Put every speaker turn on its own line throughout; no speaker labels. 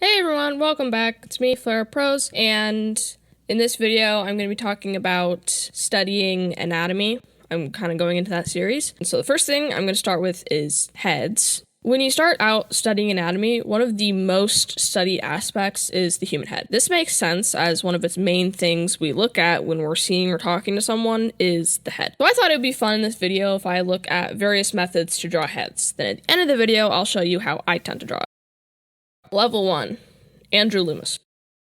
Hey everyone, welcome back. It's me, Flare Pros, and in this video, I'm going to be talking about studying anatomy. I'm kind of going into that series. And so the first thing I'm going to start with is heads. When you start out studying anatomy, one of the most studied aspects is the human head. This makes sense as one of its main things we look at when we're seeing or talking to someone is the head. So I thought it would be fun in this video if I look at various methods to draw heads. Then at the end of the video, I'll show you how I tend to draw it. Level 1. Andrew Loomis.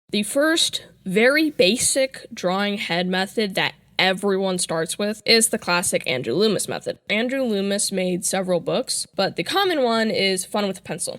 The first very basic drawing head method that everyone starts with is the classic Andrew Loomis method. Andrew Loomis made several books, but the common one is Fun with a Pencil.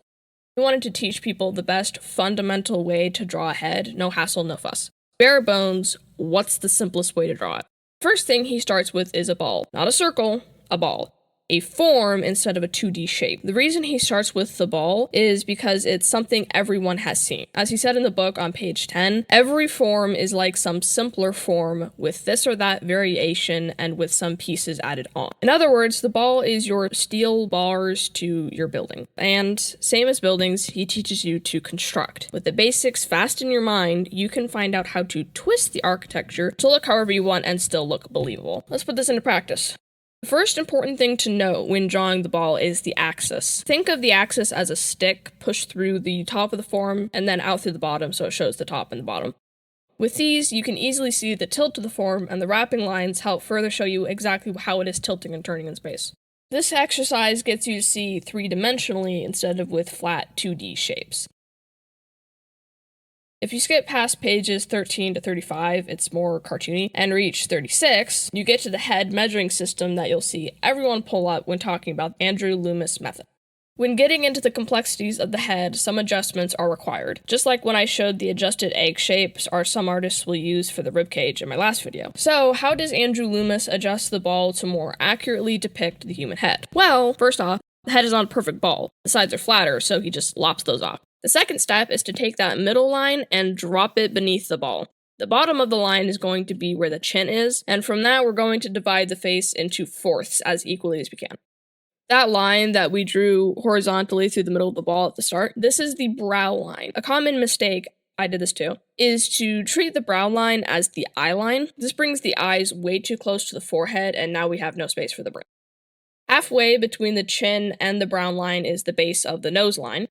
He wanted to teach people the best fundamental way to draw a head, no hassle, no fuss. Bare bones, what's the simplest way to draw it? First thing he starts with is a ball. Not a circle, a ball. A form instead of a 2D shape. The reason he starts with the ball is because it's something everyone has seen. As he said in the book on page 10, every form is like some simpler form with this or that variation and with some pieces added on. In other words, the ball is your steel bars to your building. And same as buildings, he teaches you to construct. With the basics fast in your mind, you can find out how to twist the architecture to look however you want and still look believable. Let's put this into practice. The first important thing to note when drawing the ball is the axis. Think of the axis as a stick pushed through the top of the form and then out through the bottom so it shows the top and the bottom. With these, you can easily see the tilt of the form, and the wrapping lines help further show you exactly how it is tilting and turning in space. This exercise gets you to see three-dimensionally instead of with flat 2D shapes. If you skip past pages 13 to 35, it's more cartoony, and reach 36, you get to the head measuring system that you'll see everyone pull up when talking about Andrew Loomis method. When getting into the complexities of the head, some adjustments are required. Just like when I showed the adjusted egg shapes some artists will use for the ribcage in my last video. So, how does Andrew Loomis adjust the ball to more accurately depict the human head? Well, first off, the head is not a perfect ball. The sides are flatter, so he just lops those off. The second step is to take that middle line and drop it beneath the ball. The bottom of the line is going to be where the chin is, and from that we're going to divide the face into fourths as equally as we can. That line that we drew horizontally through the middle of the ball at the start, this is the brow line. A common mistake, I did this too, is to treat the brow line as the eye line. This brings the eyes way too close to the forehead, and now we have no space for the brain. Halfway between the chin and the brow line is the base of the nose line.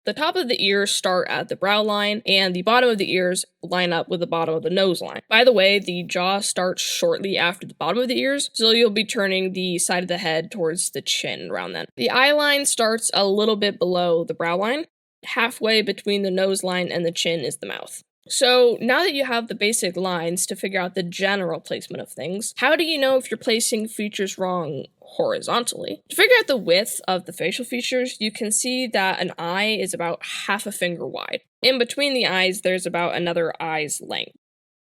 The top of the ears start at the brow line, and the bottom of the ears line up with the bottom of the nose line. By the way, the jaw starts shortly after the bottom of the ears, so you'll be turning the side of the head towards the chin around then. The eye line starts a little bit below the brow line. Halfway between the nose line and the chin is the mouth. So now that you have the basic lines to figure out the general placement of things, how do you know if you're placing features wrong horizontally? To figure out the width of the facial features, you can see that an eye is about half a finger wide. In between the eyes, there's about another eye's length.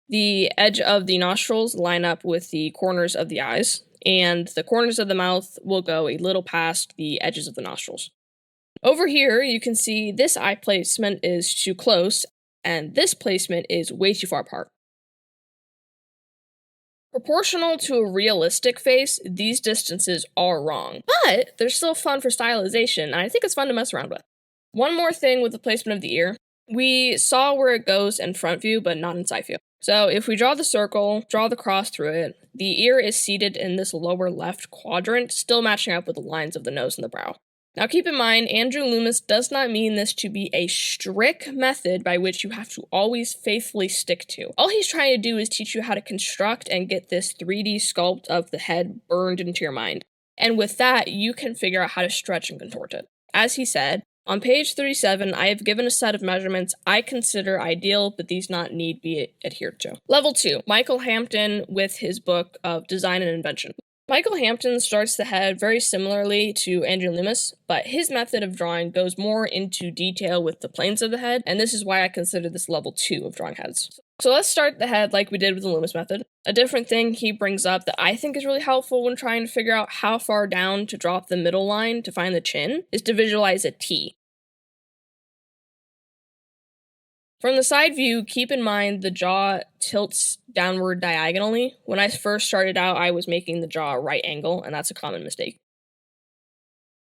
The edge of the nostrils line up with the corners of the eyes, and the corners of the mouth will go a little past the edges of the nostrils. Over here, you can see this eye placement is too close, and this placement is way too far apart. Proportional to a realistic face, these distances are wrong, but they're still fun for stylization, and I think it's fun to mess around with. One more thing with the placement of the ear. We saw where it goes in front view, but not in side view. So if we draw the circle, draw the cross through it, the ear is seated in this lower left quadrant, still matching up with the lines of the nose and the brow. Now keep in mind, Andrew Loomis does not mean this to be a strict method by which you have to always faithfully stick to. All he's trying to do is teach you how to construct and get this 3D sculpt of the head burned into your mind. And with that, you can figure out how to stretch and contort it. As he said, on page 37, I have given a set of measurements I consider ideal, but these not need be adhered to. Level 2, Michael Hampton with his book of Design and Invention. Michael Hampton starts the head very similarly to Andrew Loomis, but his method of drawing goes more into detail with the planes of the head, and this is why I consider this level 2 of drawing heads. So let's start the head like we did with the Loomis method. A different thing he brings up that I think is really helpful when trying to figure out how far down to drop the middle line to find the chin is to visualize a T. From the side view, keep in mind the jaw tilts downward diagonally. When I first started out, I was making the jaw a right angle, and that's a common mistake.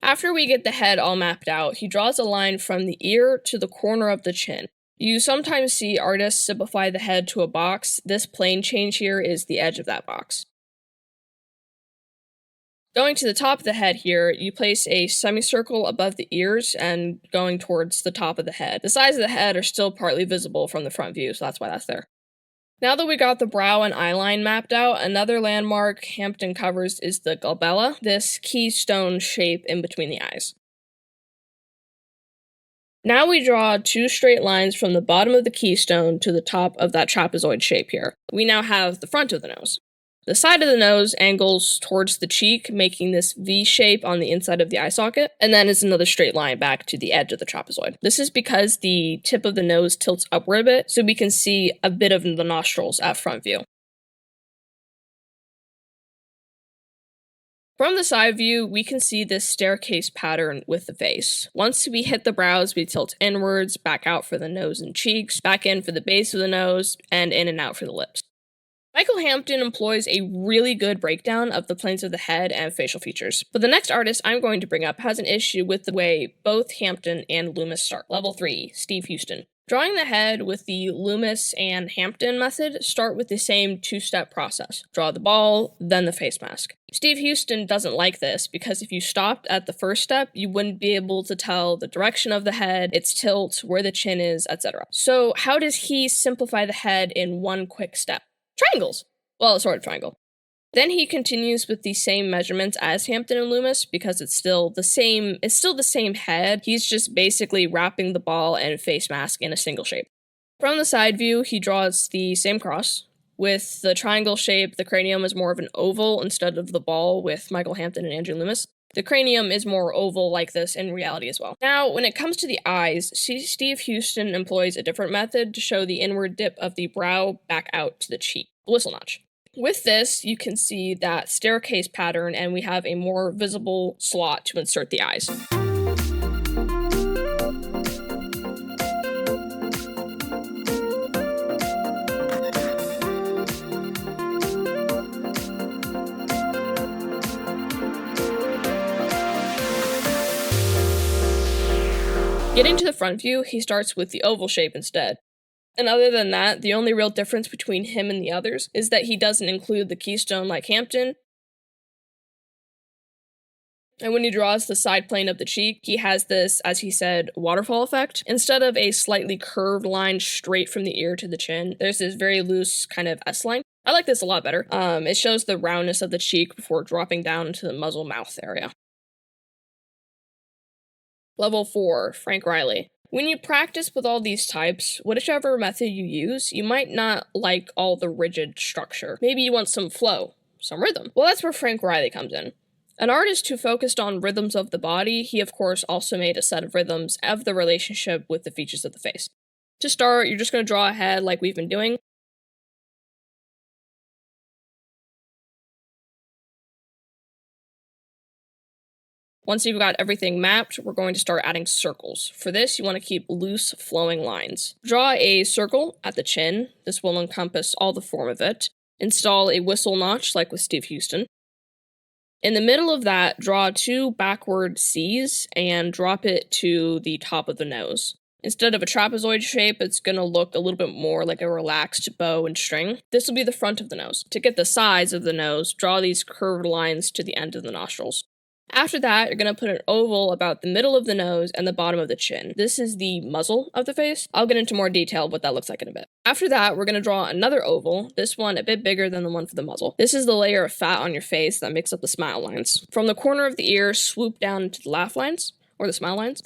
After we get the head all mapped out, he draws a line from the ear to the corner of the chin. You sometimes see artists simplify the head to a box. This plane change here is the edge of that box. Going to the top of the head here, you place a semicircle above the ears and going towards the top of the head. The sides of the head are still partly visible from the front view, so that's why that's there. Now that we got the brow and eyeline mapped out, another landmark Hampton covers is the glabella, this keystone shape in between the eyes. Now we draw two straight lines from the bottom of the keystone to the top of that trapezoid shape here. We now have the front of the nose. The side of the nose angles towards the cheek, making this V shape on the inside of the eye socket, and then is another straight line back to the edge of the trapezoid. This is because the tip of the nose tilts upward a bit, so we can see a bit of the nostrils at front view. From the side view, we can see this staircase pattern with the face. Once we hit the brows, we tilt inwards, back out for the nose and cheeks, back in for the base of the nose, and in and out for the lips. Michael Hampton employs a really good breakdown of the planes of the head and facial features, but the next artist I'm going to bring up has an issue with the way both Hampton and Loomis start. Level 3, Steve Huston. Drawing the head with the Loomis and Hampton method start with the same two-step process. Draw the ball, then the face mask. Steve Huston doesn't like this because if you stopped at the first step, you wouldn't be able to tell the direction of the head, its tilt, where the chin is, etc. So how does he simplify the head in one quick step? Triangles! Well, a sort of triangle. Then he continues with the same measurements as Hampton and Loomis because it's still the same head. He's just basically wrapping the ball and face mask in a single shape. From the side view, he draws the same cross. With the triangle shape, the cranium is more of an oval instead of the ball with Michael Hampton and Andrew Loomis. The cranium is more oval like this in reality as well. Now, when it comes to the eyes, Steve Huston employs a different method to show the inward dip of the brow back out to the cheek, the whistle notch. With this, you can see that staircase pattern and we have a more visible slot to insert the eyes. Getting to the front view, he starts with the oval shape instead. And other than that, the only real difference between him and the others is that he doesn't include the keystone like Hampton. And when he draws the side plane of the cheek, he has this, as he said, waterfall effect. Instead of a slightly curved line straight from the ear to the chin, there's this very loose kind of S-line. I like this a lot better. It shows the roundness of the cheek before dropping down into the muzzle mouth area. Level 4, Frank Reilly. When you practice with all these types, whichever method you use, you might not like all the rigid structure. Maybe you want some flow, some rhythm. Well, that's where Frank Reilly comes in. An artist who focused on rhythms of the body, he of course also made a set of rhythms of the relationship with the features of the face. To start, you're just going to draw a head like we've been doing. Once you've got everything mapped, we're going to start adding circles. For this, you want to keep loose, flowing lines. Draw a circle at the chin. This will encompass all the form of it. Install a whistle notch, like with Steve Huston. In the middle of that, draw two backward C's and drop it to the top of the nose. Instead of a trapezoid shape, it's going to look a little bit more like a relaxed bow and string. This will be the front of the nose. To get the size of the nose, draw these curved lines to the end of the nostrils. After that, you're going to put an oval about the middle of the nose and the bottom of the chin. This is the muzzle of the face. I'll get into more detail of what that looks like in a bit. After that, we're going to draw another oval, this one a bit bigger than the one for the muzzle. This is the layer of fat on your face that makes up the smile lines. From the corner of the ear, swoop down into the laugh lines, or the smile lines.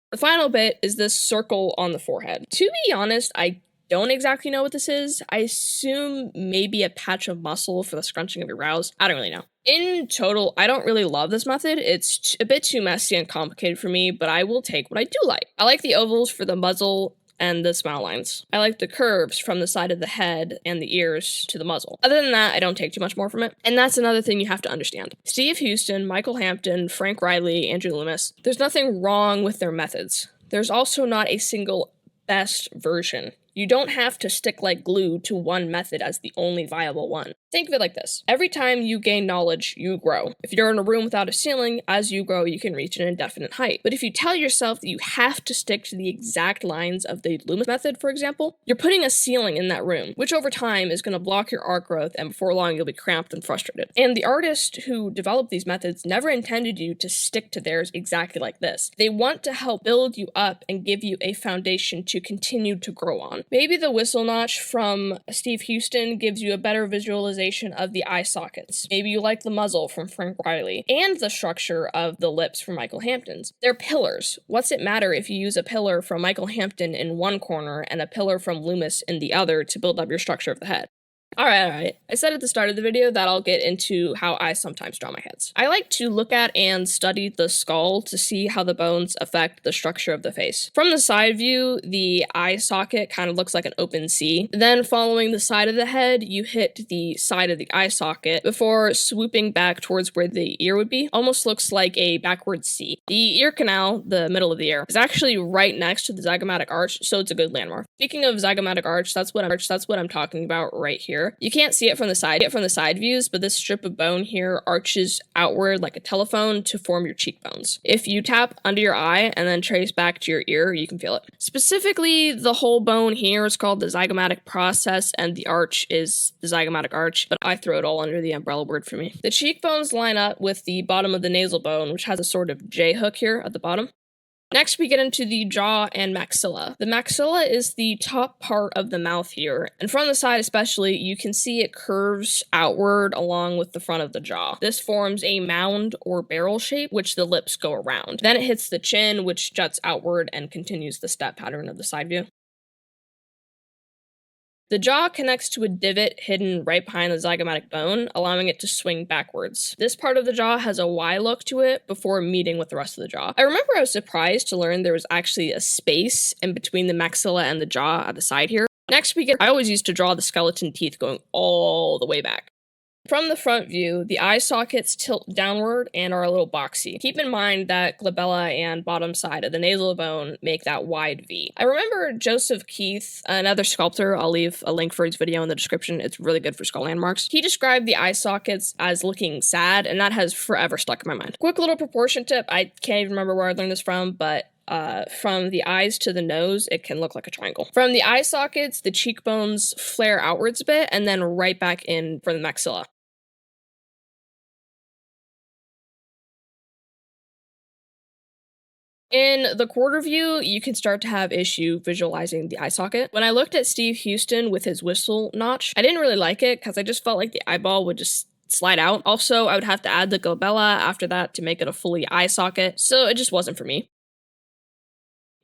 The final bit is this circle on the forehead. To be honest, I don't exactly know what this is. I assume maybe a patch of muscle for the scrunching of your brows. I don't really know. In total, I don't really love this method. It's a bit too messy and complicated for me, but I will take what I do like. I like the ovals for the muzzle and the smile lines. I like the curves from the side of the head and the ears to the muzzle. Other than that, I don't take too much more from it. And that's another thing you have to understand. Steve Huston, Michael Hampton, Frank Reilly, Andrew Loomis, there's nothing wrong with their methods. There's also not a single best version. You don't have to stick like glue to one method as the only viable one. Think of it like this. Every time you gain knowledge, you grow. If you're in a room without a ceiling, as you grow, you can reach an indefinite height. But if you tell yourself that you have to stick to the exact lines of the Loomis method, for example, you're putting a ceiling in that room, which over time is going to block your art growth, and before long you'll be cramped and frustrated. And the artist who developed these methods never intended you to stick to theirs exactly like this. They want to help build you up and give you a foundation to continue to grow on. Maybe the whistle notch from Steve Huston gives you a better visualization of the eye sockets. Maybe you like the muzzle from Frank Reilly, and the structure of the lips from Michael Hampton's. They're pillars. What's it matter if you use a pillar from Michael Hampton in one corner and a pillar from Loomis in the other to build up your structure of the head? Alright. I said at the start of the video that I'll get into how I sometimes draw my heads. I like to look at and study the skull to see how the bones affect the structure of the face. From the side view, the eye socket kind of looks like an open C. Then following the side of the head, you hit the side of the eye socket before swooping back towards where the ear would be. Almost looks like a backwards C. The ear canal, the middle of the ear, is actually right next to the zygomatic arch, so it's a good landmark. Speaking of zygomatic arch, that's what I'm talking about right here. You can't see it from the side views, but this strip of bone here arches outward like a telephone to form your cheekbones. If you tap under your eye and then trace back to your ear, you can feel it. Specifically, the whole bone here is called the zygomatic process, and the arch is the zygomatic arch, but I throw it all under the umbrella word for me. The cheekbones line up with the bottom of the nasal bone, which has a sort of J hook here at the bottom. Next, we get into the jaw and maxilla. The maxilla is the top part of the mouth here, and from the side especially, you can see it curves outward along with the front of the jaw. This forms a mound or barrel shape, which the lips go around. Then it hits the chin, which juts outward and continues the step pattern of the side view. The jaw connects to a divot hidden right behind the zygomatic bone, allowing it to swing backwards. This part of the jaw has a Y look to it before meeting with the rest of the jaw. I remember I was surprised to learn there was actually a space in between the maxilla and the jaw at the side here. Next I always used to draw the skeleton teeth going all the way back. From the front view, the eye sockets tilt downward and are a little boxy. Keep in mind that glabella and bottom side of the nasal bone make that wide V. I remember Joseph Keith, another sculptor, I'll leave a link for his video in the description, it's really good for skull landmarks. He described the eye sockets as looking sad, and that has forever stuck in my mind. Quick little proportion tip, I can't even remember where I learned this from, but from the eyes to the nose, it can look like a triangle. From the eye sockets, the cheekbones flare outwards a bit, and then right back in for the maxilla. In the quarter view, you can start to have issue visualizing the eye socket. When I looked at Steve Huston with his whistle notch, I didn't really like it because I just felt like the eyeball would just slide out. Also, I would have to add the glabella after that to make it a fully eye socket, so it just wasn't for me.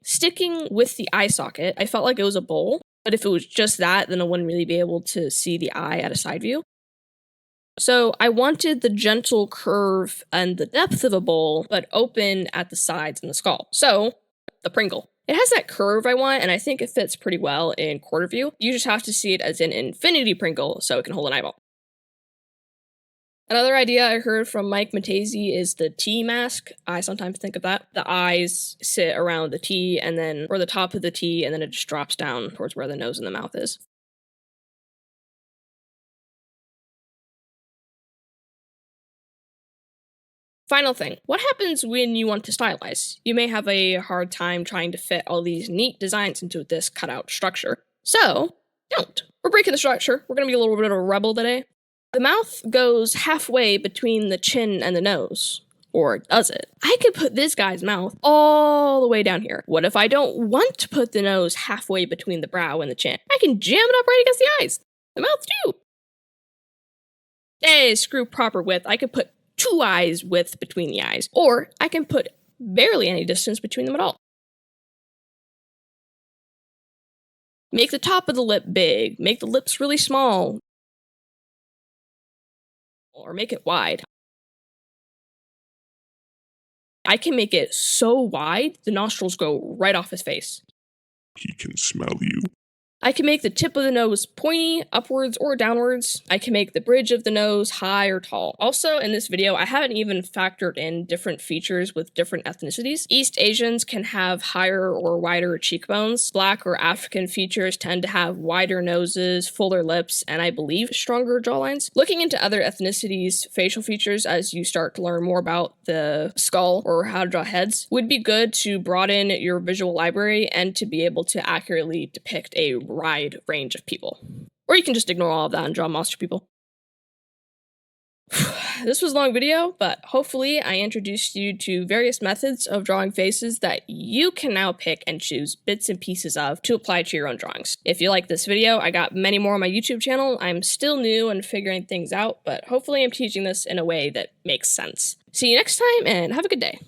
Sticking with the eye socket, I felt like it was a bowl, but if it was just that, then I wouldn't really be able to see the eye at a side view. So I wanted the gentle curve and the depth of a bowl, but open at the sides and the skull. So, the Pringle. It has that curve I want, and I think it fits pretty well in quarter view. You just have to see it as an infinity Pringle so it can hold an eyeball. Another idea I heard from Mike Matesi is the T mask. I sometimes think of that. The eyes sit around the T and then, or the top of the T, and then it just drops down towards where the nose and the mouth is. Final thing, what happens when you want to stylize? You may have a hard time trying to fit all these neat designs into this cutout structure. So, don't. We're breaking the structure. We're going to be a little bit of a rebel today. The mouth goes halfway between the chin and the nose. Or does it? I could put this guy's mouth all the way down here. What if I don't want to put the nose halfway between the brow and the chin? I can jam it up right against the eyes. The mouth too. Hey, screw proper width. I could put 2 eyes width between the eyes. Or I can put barely any distance between them at all. Make the top of the lip big. Make the lips really small. Or make it wide. I can make it so wide, the nostrils go right off his face.
He can smell you.
I can make the tip of the nose pointy, upwards or downwards. I can make the bridge of the nose high or tall. Also, in this video, I haven't even factored in different features with different ethnicities. East Asians can have higher or wider cheekbones. Black or African features tend to have wider noses, fuller lips, and I believe stronger jawlines. Looking into other ethnicities' facial features as you start to learn more about the skull or how to draw heads would be good to broaden your visual library and to be able to accurately depict a wide range of people. Or you can just ignore all of that and draw monster people. This was a long video, but hopefully I introduced you to various methods of drawing faces that you can now pick and choose bits and pieces of to apply to your own drawings. If you like this video, I got many more on my YouTube channel. I'm still new and figuring things out, but hopefully I'm teaching this in a way that makes sense. See you next time and have a good day.